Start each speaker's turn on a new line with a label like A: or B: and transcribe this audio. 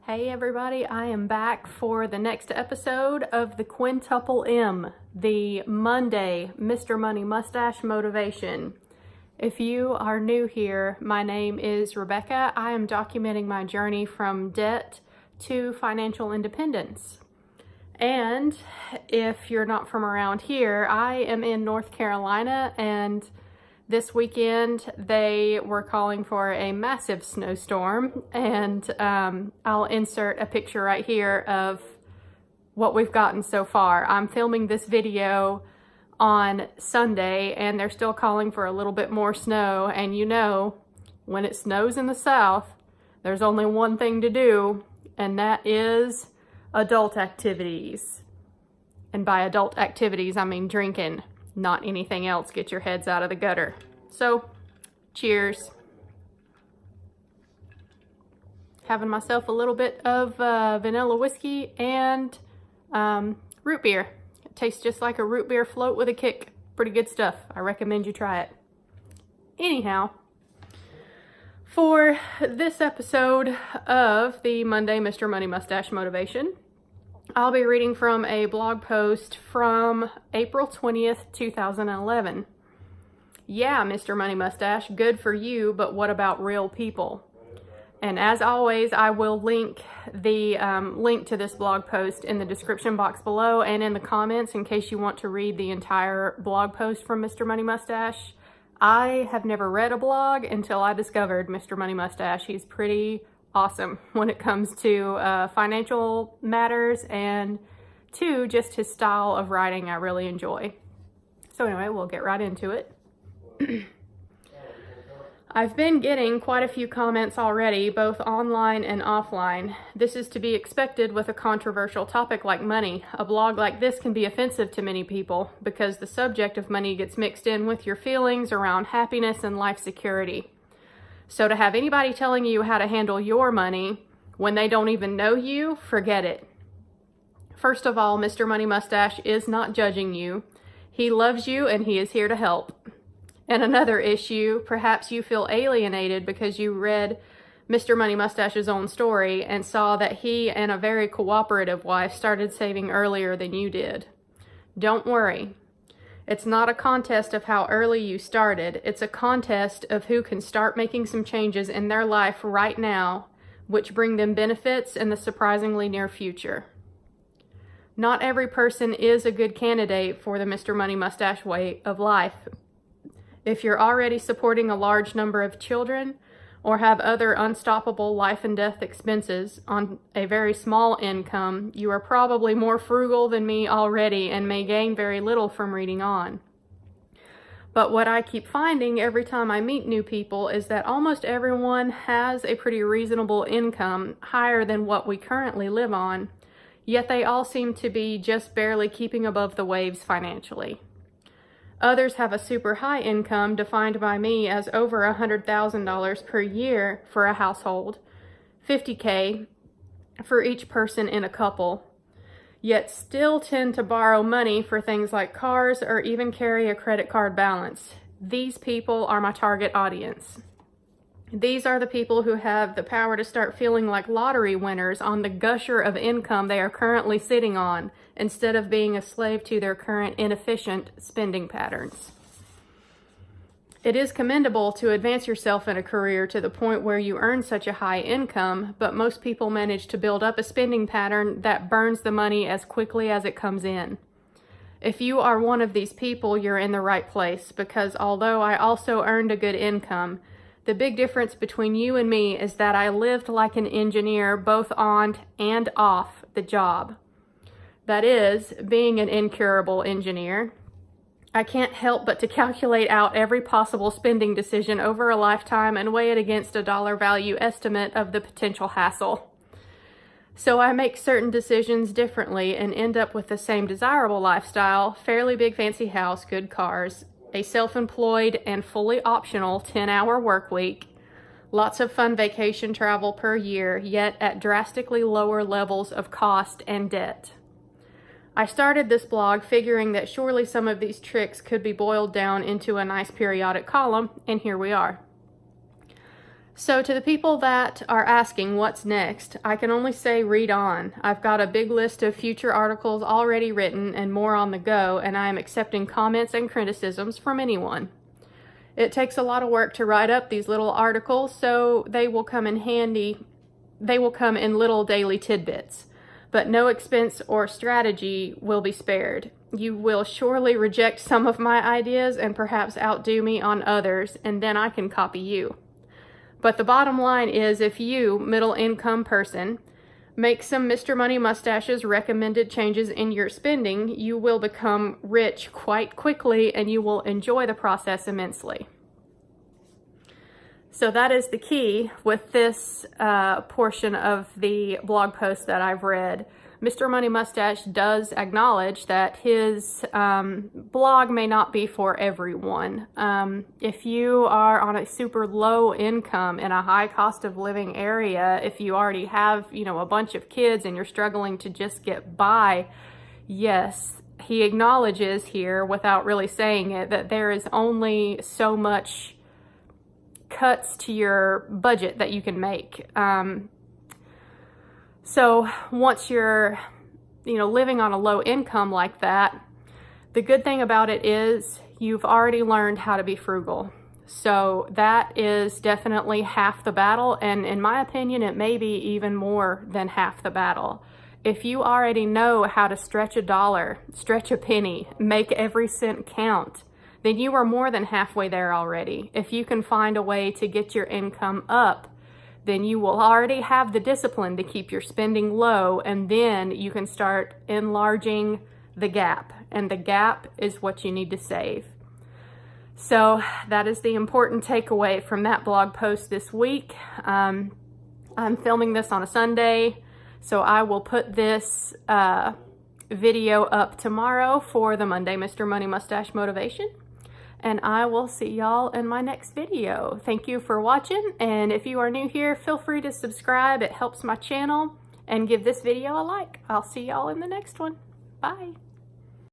A: Hey everybody, I am back for the next episode of the Quintuple M, the Monday Mr. Money Mustache Motivation. If you are new here, my name is Rebecca. I am documenting my journey from debt to financial independence. And if you're not from around here, I am in North Carolina, and this weekend they were calling for a massive snowstorm, and I'll insert a picture right here of what we've gotten so far. I'm filming this video on Sunday and they're still calling for a little bit more snow, and you know, when it snows in the South, there's only one thing to do, and that is adult activities. And by adult activities, I mean drinking. Not anything else. Get your heads out of the gutter. So, cheers. Having myself a little bit of vanilla whiskey and root beer. It tastes just like a root beer float with a kick. Pretty good stuff. I recommend you try it. Anyhow, for this episode of the Monday Mr. Money Mustache Motivation, I'll be reading from a blog post from April 20th, 2011. Yeah, Mr. Money Mustache, good for you, but what about real people? And as always, I will link the link to this blog post in the description box below and in the comments in case you want to read the entire blog post from Mr. Money Mustache. I have never read a blog until I discovered Mr. Money Mustache. He's pretty awesome when it comes to financial matters, and two, just his style of writing I really enjoy. So anyway, we'll get right into it. I've been getting quite a few comments already, both online and offline. This is to be expected with a controversial topic like money. A blog like this can be offensive to many people because the subject of money gets mixed in with your feelings around happiness and life security. So to have anybody telling you how to handle your money when they don't even know you, forget it. First of all, Mr. Money Mustache is not judging you. He loves you and he is here to help. And another issue, perhaps you feel alienated because you read Mr. Money Mustache's own story and saw that he and a very cooperative wife started saving earlier than you did. Don't worry. It's not a contest of how early you started. It's a contest of who can start making some changes in their life right now, which bring them benefits in the surprisingly near future. Not every person is a good candidate for the Mr. Money Mustache way of life. If you're already supporting a large number of children or have other unstoppable life and death expenses on a very small income, you are probably more frugal than me already and may gain very little from reading on. But what I keep finding every time I meet new people is that almost everyone has a pretty reasonable income, higher than what we currently live on, yet they all seem to be just barely keeping above the waves financially. Others have a super high income defined by me as over $100,000 per year for a household, $50K for each person in a couple, yet still tend to borrow money for things like cars or even carry a credit card balance. These people are my target audience. These are the people who have the power to start feeling like lottery winners on the gusher of income they are currently sitting on, instead of being a slave to their current inefficient spending patterns. It is commendable to advance yourself in a career to the point where you earn such a high income, but most people manage to build up a spending pattern that burns the money as quickly as it comes in. If you are one of these people, you're in the right place, because although I also earned a good income, the big difference between you and me is that I lived like an engineer both on and off the job. That is, being an incurable engineer, I can't help but to calculate out every possible spending decision over a lifetime and weigh it against a dollar value estimate of the potential hassle. So I make certain decisions differently and end up with the same desirable lifestyle, fairly big fancy house, good cars, a self-employed and fully optional 10-hour work week, lots of fun vacation travel per year, yet at drastically lower levels of cost and debt. I started this blog figuring that surely some of these tricks could be boiled down into a nice periodic column, and here we are. So to the people that are asking what's next, I can only say read on. I've got a big list of future articles already written and more on the go, and I am accepting comments and criticisms from anyone. It takes a lot of work to write up these little articles, so they will come in handy. They will come in little daily tidbits, but no expense or strategy will be spared. You will surely reject some of my ideas and perhaps outdo me on others, and then I can copy you. But the bottom line is, if you, middle-income person, make some Mr. Money Mustache's recommended changes in your spending, you will become rich quite quickly and you will enjoy the process immensely. So that is the key with this portion of the blog post that I've read. Mr. Money Mustache does acknowledge that his blog may not be for everyone. If you are on a super low income in a high cost of living area, if you already have, a bunch of kids and you're struggling to just get by, yes, he acknowledges here, without really saying it, that there is only so much cuts to your budget that you can make. So once you're, living on a low income like that, the good thing about it is you've already learned how to be frugal. So that is definitely half the battle. And in my opinion, it may be even more than half the battle. If you already know how to stretch a dollar, stretch a penny, make every cent count, then you are more than halfway there already. If you can find a way to get your income up, then you will already have the discipline to keep your spending low, and then you can start enlarging the gap. And the gap is what you need to save. So that is the important takeaway from that blog post this week. I'm filming this on a Sunday, so I will put this video up tomorrow for the Monday Mr. Money Mustache Motivation. And I will see y'all in my next video. Thank you for watching, and if you are new here, feel free to subscribe. It helps my channel, and give this video a like. I'll see y'all in the next one. Bye.